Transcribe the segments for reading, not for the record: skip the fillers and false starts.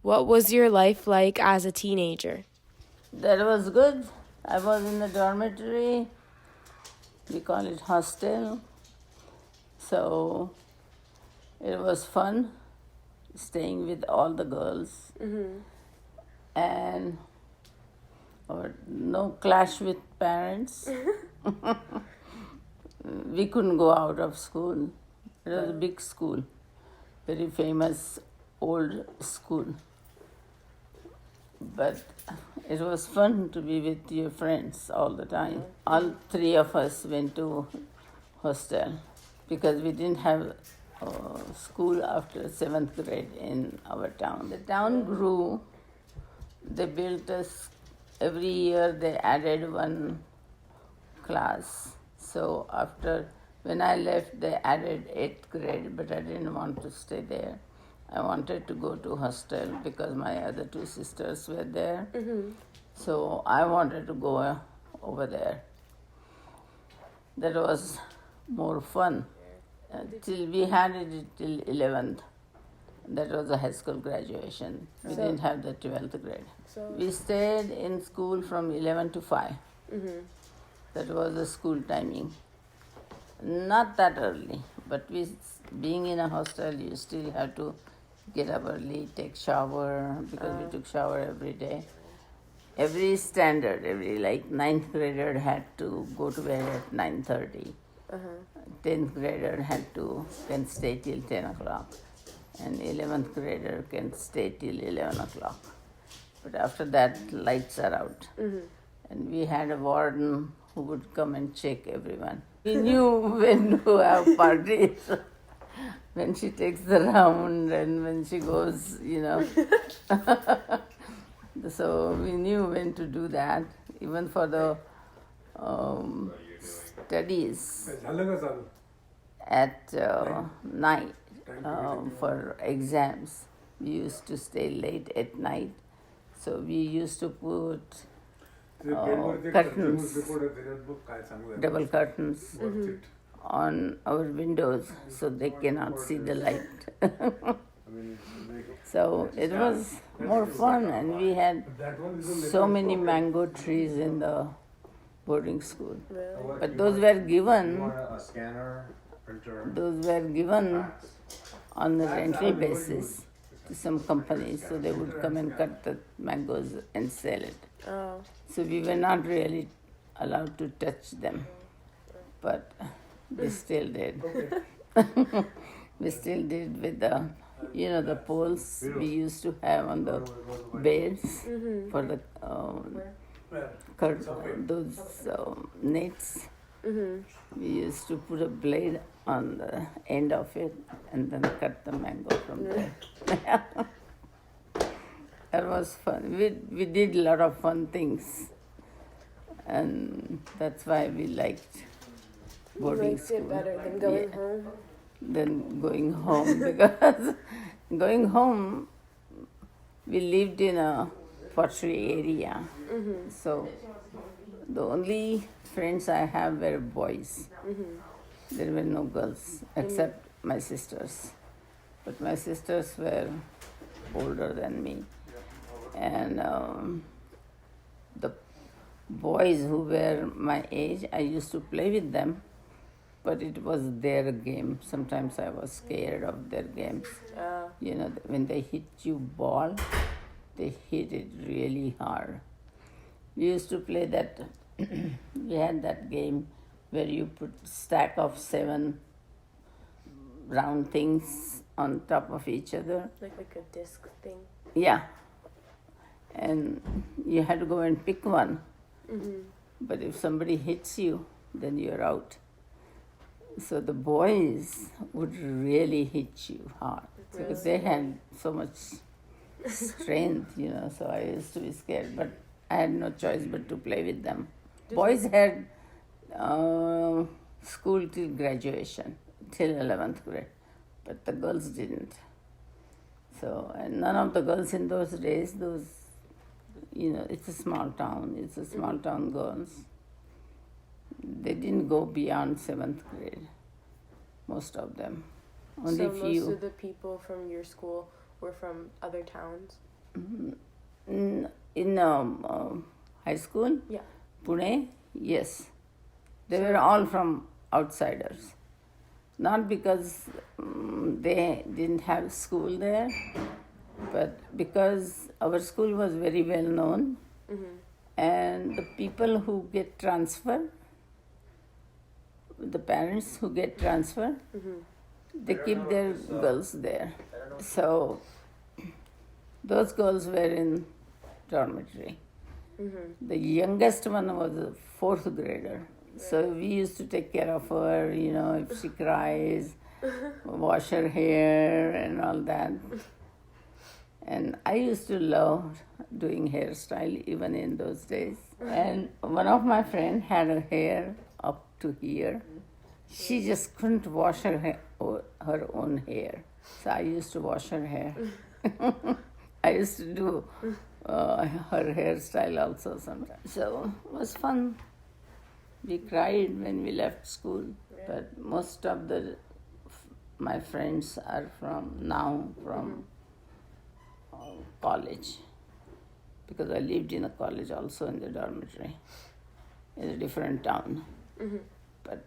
What was your life like as a teenager? That was good. I was in the dormitory. We call it hostel. So it was fun staying with all the girls. And no clash with parents. We couldn't go out of school. It was a big school, very famous old school. But it was fun to be with your friends all the time. All three of us went to hostel because we didn't have school after 7th grade in our town. The town grew. They built us every year. They added one class. So when I left, they added 8th grade, but I didn't want to stay there. I wanted to go to hostel because my other two sisters were there. So I wanted to go over there. That was more fun. Till we had it till 11th. That was a high school graduation. We didn't have the 12th grade. We stayed in school from 11 to 5. That was the school timing. Not that early, but being in a hostel, you still have to get up early, take shower, because we took shower every day. Every like 9th grader had to go to bed at 9:30. 10th grader can stay till 10 o'clock. And 11th grader can stay till 11 o'clock. But after that, lights are out. And we had a warden who would come and check everyone. We knew when to have parties. When she takes the round and when she goes, So we knew when to do that, even for the studies at night for exams. We used to stay late at night, so we used to put curtains, double curtains on our windows so they cannot see the light. So it was more fun, and we had so many mango trees in the boarding school. But those were given on a rental basis to some companies, so they would come and cut the mangoes and sell it. So we were not really allowed to touch them, but we still did. We still did with the poles we used to have on the beds for the those nets. We used to put a blade on the end of it and then cut the mango from there. That was fun. We did a lot of fun things, and that's why we liked boarding school. It better than going home? Than going home, because going home, we lived in a pottery area. So the only friends I have were boys. There were no girls except my sisters. But my sisters were older than me. And the boys who were my age, I used to play with them, but it was their game. Sometimes I was scared of their games. When they hit you ball, they hit it really hard. We used to play that. We had that game where you put stack of 7 round things on top of each other. Like a disc thing? Yeah. And you had to go and pick one. But if somebody hits you, then you're out. So the boys would really hit you hard because they had so much strength, so I used to be scared. But I had no choice but to play with them. Boys had school till graduation, till 11th grade, but the girls didn't. So, and none of the girls in those days, it's a small town girls. They didn't go beyond 7th grade, most of them. Only so few. Most of the people from your school were from other towns? In high school, Yeah. Pune, yes. They were all from outsiders. Not because they didn't have school there, but because our school was very well known, and the people who get transfer, the parents who get transfer, they keep their girls there. So those girls were in dormitory. The youngest one was a fourth grader. So we used to take care of her, if she cries, wash her hair and all that. And I used to love doing hairstyle even in those days. And one of my friends had her hair up to here. She just couldn't wash her own hair. So I used to wash her hair. I used to do her hairstyle also sometimes. So it was fun. We cried when we left school, but most of my friends are from college, because I lived in a college also in the dormitory in a different town. But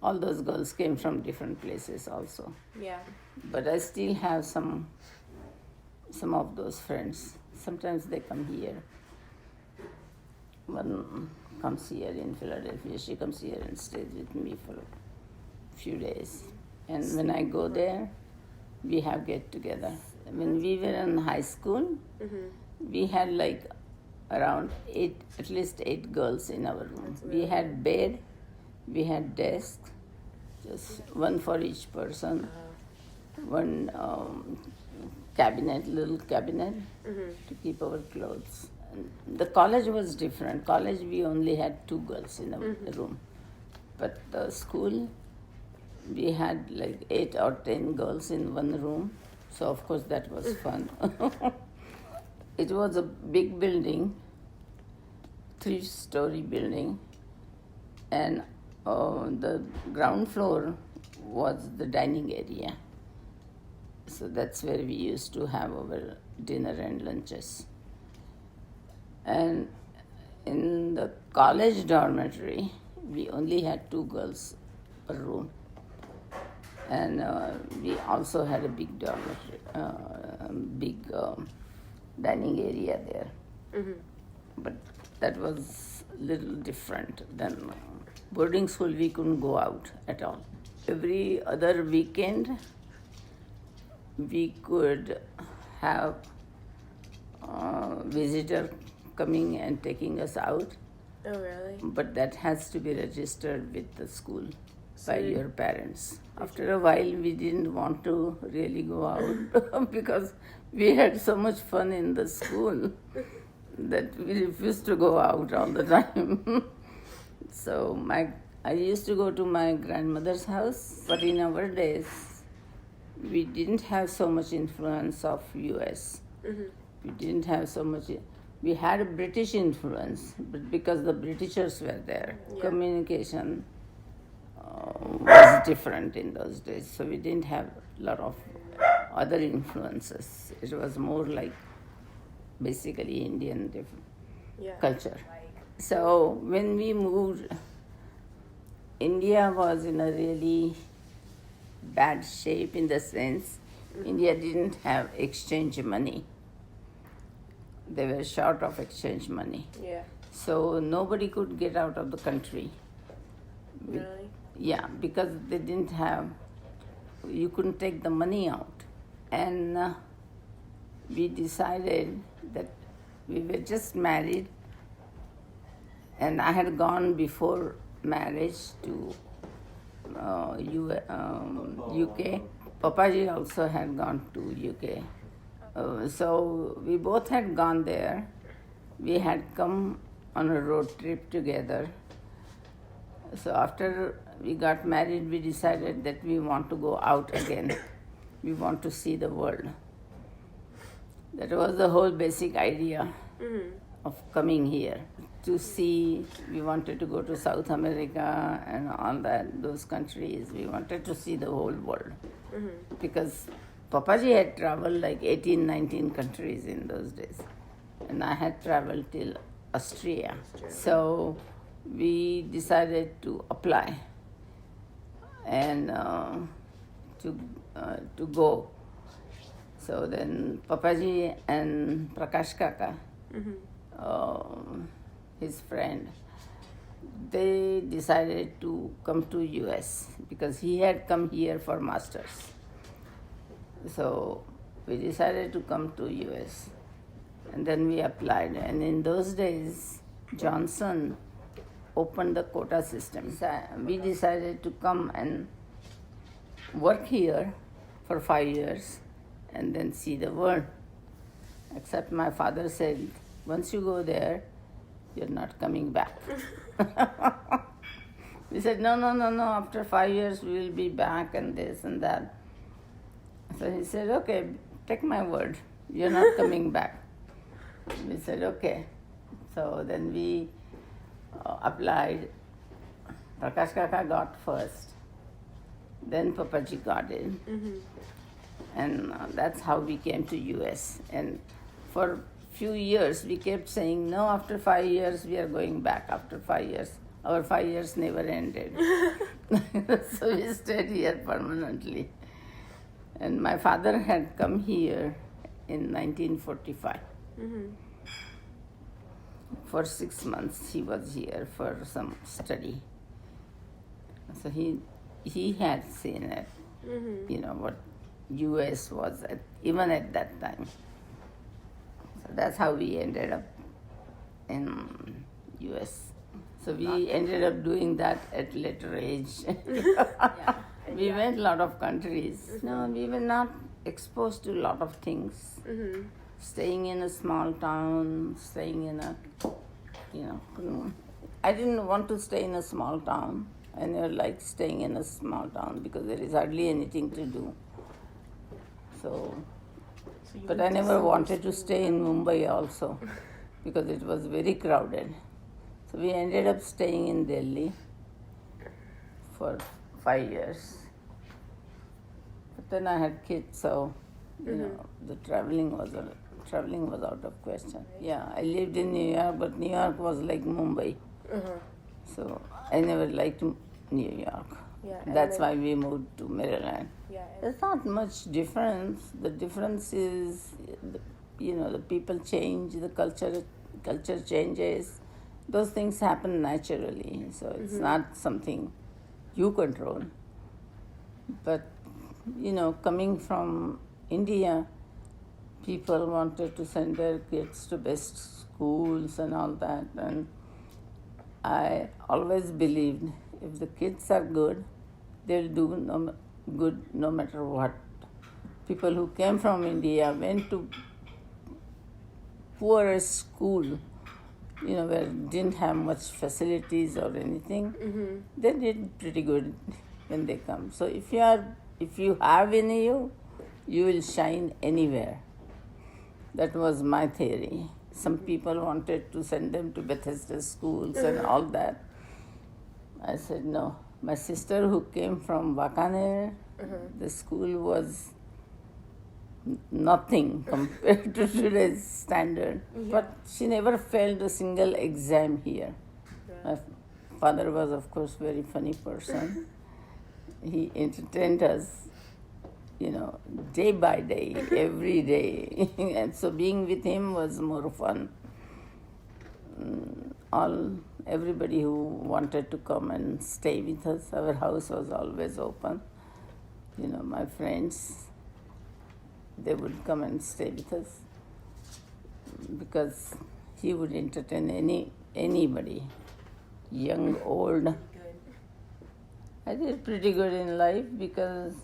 all those girls came from different places also. Yeah. But I still have some of those friends. Sometimes they come here. One comes here in Philadelphia. She comes here and stays with me for a few days. And when I go there, we have get together. When we were in high school, we had like around at least eight girls in our room. We had bed, we had desk, just one for each person, one little cabinet to keep our clothes. The college was different. College, we only had two girls in a room. But the school, we had like 8 or 10 girls in one room. So, of course, that was fun. It was a big building, 3-story building. And the ground floor was the dining area. So that's where we used to have our dinner and lunches. And in the college dormitory, we only had 2 girls per room. And we also had a big dormitory, dining area there. But that was a little different than boarding school. We couldn't go out at all. Every other weekend, we could have a visitor coming and taking us out. Oh, really? But that has to be registered with the school by your parents. After a while, we didn't want to really go out because we had so much fun in the school that we refused to go out all the time. So I used to go to my grandmother's house, but in our days, we didn't have so much influence of US. We didn't have so much. We had a British influence, but because the Britishers were there, communication was different in those days. So we didn't have a lot of other influences. It was more like basically Indian culture. So when we moved, India was in a really bad shape in the sense India didn't have exchange money. They were short of exchange money. Yeah. So nobody could get out of the country. Really? Yeah, because they didn't have, you couldn't take the money out. And we decided that we were just married, and I had gone before marriage to UK. Papaji also had gone to UK. So we both had gone there. We had come on a road trip together. So after we got married, we decided that we want to go out again. We want to see the world. That was the whole basic idea of coming here. To see, we wanted to go to South America and all that, those countries. We wanted to see the whole world. Because Papaji had traveled like 18, 19 countries in those days. And I had traveled till Austria. So we decided to apply and to go. So then Papaji and Prakash Kaka, his friend, they decided to come to US because he had come here for masters. So we decided to come to US and then we applied. And in those days, Johnson opened the quota system. So we decided to come and work here for 5 years and then see the world. Except my father said, once you go there, you're not coming back. We said, no, after 5 years we will be back and this and that. So he said, okay, take my word, you're not coming back. We said, okay. So then we applied. Prakash Kaka got first. Then Papaji got in. And that's how we came to US. And for few years we kept saying, no, after 5 years we are going back, after 5 years. Our 5 years never ended. So we stayed here permanently. And my father had come here in 1945. For 6 months he was here for some study. So he had seen it, what US was even at that time. So that's how we ended up in US. So we ended up doing that at later age. We went a lot of countries. No, we were not exposed to a lot of things. Staying in a small town, staying in a, I didn't want to stay in a small town. I never liked staying in a small town because there is hardly anything to do. But I never wanted to stay in Mumbai also because it was very crowded. So we ended up staying in Delhi for 5 years. But then I had kids, so the traveling was out of question. Yeah, I lived in New York, but New York was like Mumbai. So I never liked New York. Yeah, That's why we moved to Maryland. Yeah, There's not much difference. The difference is, the people change, the culture changes. Those things happen naturally. So it's not something you control. But, coming from India, people wanted to send their kids to best schools and all that. And I always believed if the kids are good, they'll do good no matter what. People who came from India went to poorest school, where didn't have much facilities or anything. They did pretty good when they come. So if you have in you, you will shine anywhere. That was my theory. Some people wanted to send them to Bethesda schools and all that. I said no. My sister who came from Bakaner, the school was nothing compared to today's standard. But she never failed a single exam here. My father was, of course, a very funny person. He entertained us, day by day, every day. And so being with him was more fun. Everybody who wanted to come and stay with us, our house was always open. My friends, they would come and stay with us because he would entertain anybody, young, old. I did pretty good in life because,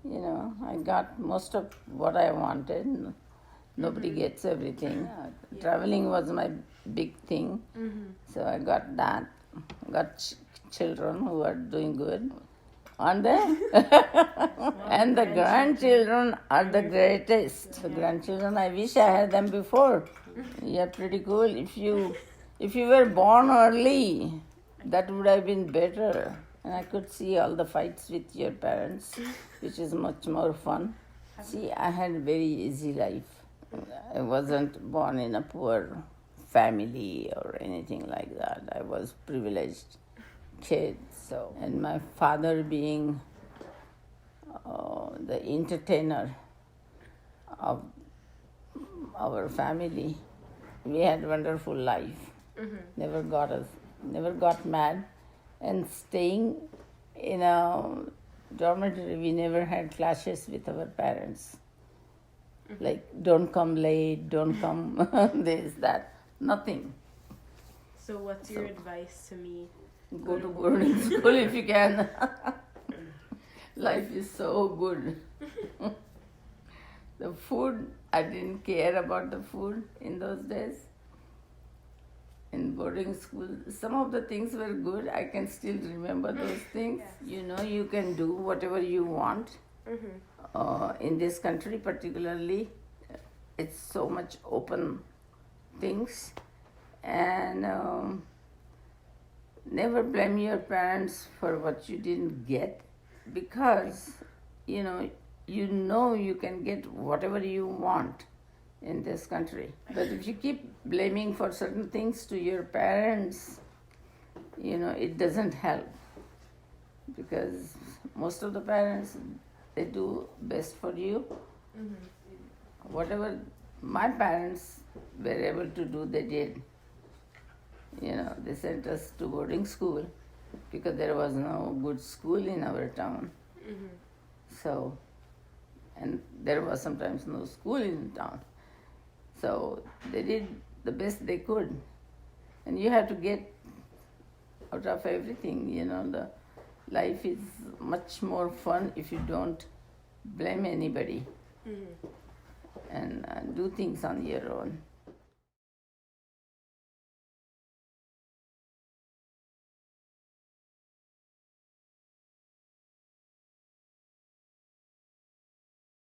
I got most of what I wanted. Nobody gets everything. Traveling was my big thing. So I got that. Got children who are doing good. Aren't they? And the grandchildren are the greatest. The grandchildren, I wish I had them before. Yeah, pretty cool. If you were born early, that would have been better. And I could see all the fights with your parents, which is much more fun. See, I had a very easy life. I wasn't born in a poor family or anything like that. I was privileged kid. So, and my father being the entertainer of our family, we had wonderful life. Never got mad, and staying in a dormitory, we never had clashes with our parents. Like, don't come late, don't come this, that, nothing. So what's your advice to me? Go to boarding school if you can. Life is so good. The food, I didn't care about the food in those days. In boarding school, some of the things were good. I can still remember those things. You know, you can do whatever you want. In this country particularly, it's so much open things. And never blame your parents for what you didn't get, because you know you can get whatever you want in this country. But if you keep blaming for certain things to your parents, it doesn't help, because most of the parents, they do best for you. Whatever my parents were able to do, they did. They sent us to boarding school because there was no good school in our town. So, and there was sometimes no school in town. So they did the best they could. And you have to get out of everything. The life is much more fun if you don't blame anybody and do things on your own.